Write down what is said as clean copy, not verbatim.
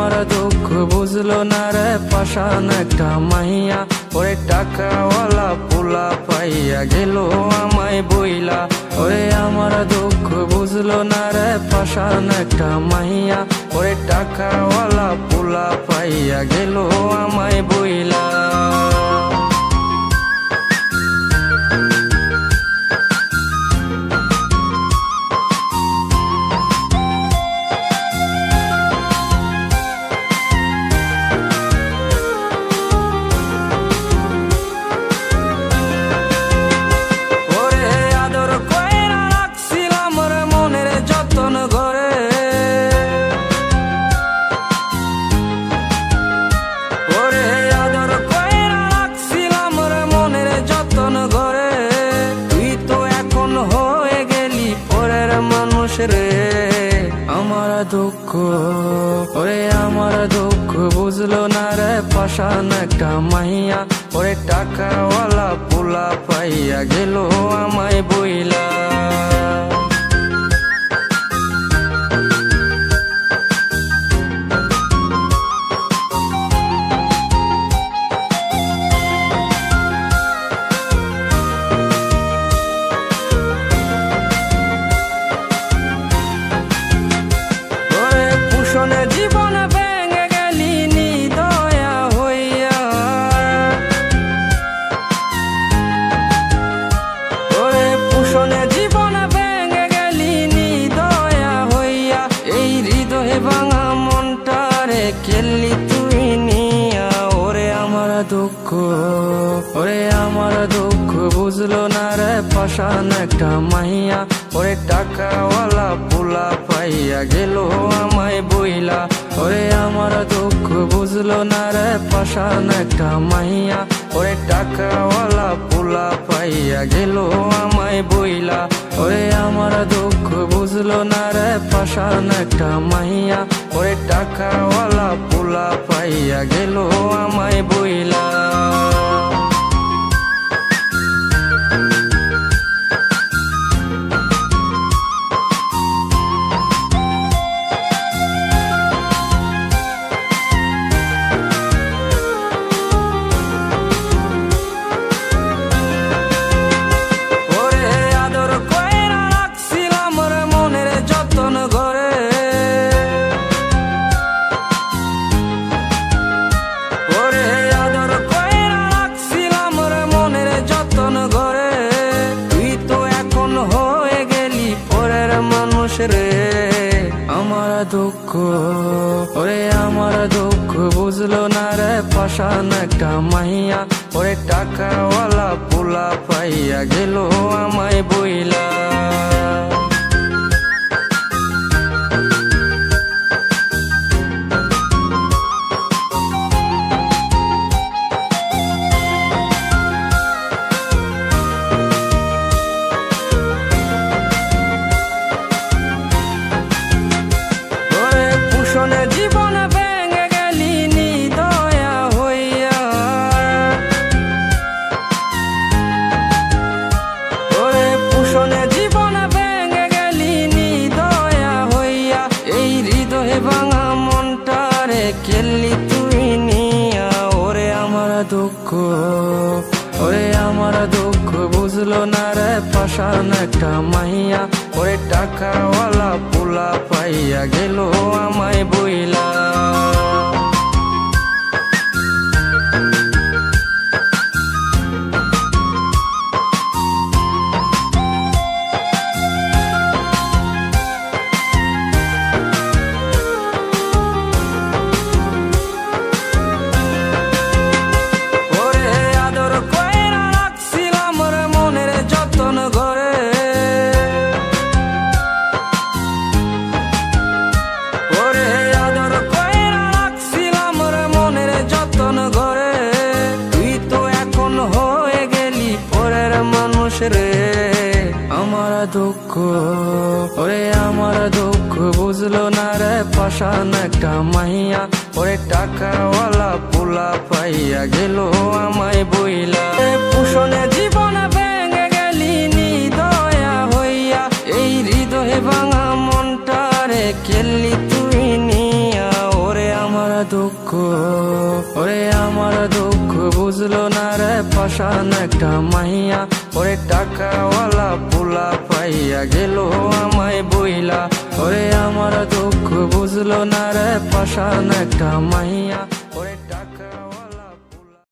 আমার দুঃখ বুঝলো না রে পাষাণ একটা মাইয়া, ওরে টাকাওয়ালা পোলা পাইয়া গেল আমায় বইলা। ওরে আমার দুঃখ বুঝলো না রে পাষাণ একটা মাইয়া, ওরে টাকাওয়ালা পোলা পাইয়া গেল আমায় বইলা। রে আমার দুঃখ, ওরে আমার দুঃখ বুঝলো না রে পাষাণ একটা মাইয়া, ওরে টাকাওয়ালা পোলা পাইয়া গেল আমায় বইলা। জীবন ভেঙে গেলি নিদয়া হইয়া, ওরে পুষণে জীবন ভেঙে গেলি নিদয়া হইয়া। এই হৃদয়ে ভাঙা মনটারে খেললি তুই নিয়া। ওরে আমার দুঃখ, ওরে আমার দুঃখ বুঝলো না রে পাষাণ একটা মাইয়া, ওরে টাকাওয়ালা পোলা পাইয়া গেল আমায় বইলা। ওরে আমার দুঃখ বুঝলো না রে পাষাণ একটা মাইয়া, ওরে টাকাওয়ালা পোলা পাইয়া গেল আমায় বইলা। ওরে আমার দুঃখ বুঝলো না রে পাষাণ একটা মাইয়া, ওরে টাকাওয়ালা পোলা পাইয়া গেল আমায় বইলা। রে আমার দুঃখ, ওরে আমার দুঃখ বুঝলো না রে পাষাণ একটা মাইয়া, ওরে টাকাওয়ালা পোলা পাইয়া গেল আমায় বইলা। জীবন ভেঙে গেলি নিদয়া হইয়া, ওরে পুষণে জীবন ভেঙে গেলি নিদয়া হইয়া। এই হৃদয়ে ভাঙা মনটারে খেললি তুই নিয়া। ওরে আমার দুঃখ, ওরে আমার দুঃখ বুঝলো না রে পাষাণ একটা মাইয়া, ওরে টাকাওয়ালা পোলা পাইয়া গেল আমায় বইলা। রে আমার দুঃখ, ওরে আমার দুঃখ বুঝলো না রে পাষাণ একটা মাইয়া, ওরে টাকাওয়ালা পোলা পাইয়া গেল আমায় বইলা। পুষণে জীবন ভেঙে গেলি নিদয়া হইয়া, এই হৃদয়ে ভাঙা মনটারে খেললি তুই নিয়া। ওরে আমার দুঃখ, ওরে আমার দুঃখ বুঝলো না রে পাশান একটা মাইয়া, ওরে টাকাওয়ালা পোলা পাইয়া গেল আমায় বইলা, ওরে আমার দুঃখ বুঝলো না রে পাশান একটা মাইয়া।